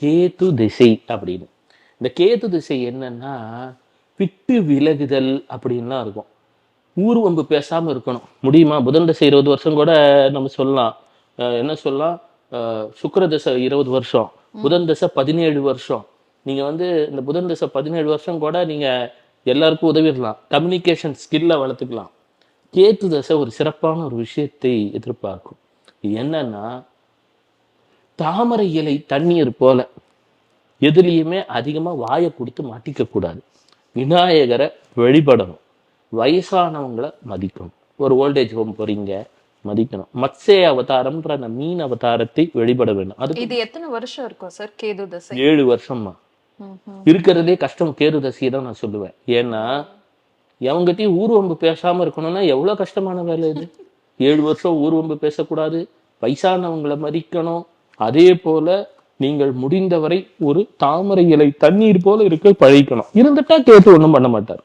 கேது திசை அப்படின்னு. இந்த கேது திசை என்னன்னா விட்டு விலகுதல் அப்படின்லாம் இருக்கும். ஊர் வம்பு பேசாம இருக்கணும். முடியுமா? புதன் தசை 20 வருஷம் கூட நம்ம சொல்லலாம். என்ன சொல்லலாம்? சுக்கிர தசை 20 வருஷம், புதன் தசை 17 வருஷம். நீங்க வந்து இந்த புதன் தசை 17 வருஷம் கூட நீங்க எல்லாருக்கும் உதவிடலாம். கம்யூனிகேஷன் ஸ்கில்ல வளர்த்துக்கலாம். கேத்து தசை ஒரு சிறப்பான ஒரு விஷயத்தை எதிர்பார்க்கும். இது என்னன்னா, தாமரை இலை தண்ணீர் போல எதுலயுமே அதிகமா வாயை கொடுத்து மாட்டிக்க கூடாது. விநாயகரை வழிபடணும். வயசானவங்களை மதிக்கணும். ஒரு ஓல்டேஜ் ஹோம் போறீங்க, மதிக்கணும். மத்ஸ்ய அவதாரம்ன்ற அந்த மீன் அவதாரத்தை வழிபட வேண்டும். அது இது எத்தனை வருஷம் இருக்கும் சார் கேது தசை? 7 வருஷமா இருக்கிறதே கஷ்டம். கேது தசையை தான் நான் சொல்லுவேன். ஏன்னா எவங்கிட்டையும் ஊர்வம்பு பேசாம இருக்கணும்னா எவ்வளவு கஷ்டமான வேலை இது. 7 வருஷம் ஊர்வம்பு பேசக்கூடாது, வயசானவங்களை மதிக்கணும். அதே போல நீங்கள் முடிந்தவரை ஒரு தாமரை இலை தண்ணீர் போல இருக்க பழகிக்கணும். இருந்துட்டா கேட்டு ஒண்ணும் பண்ண மாட்டார்.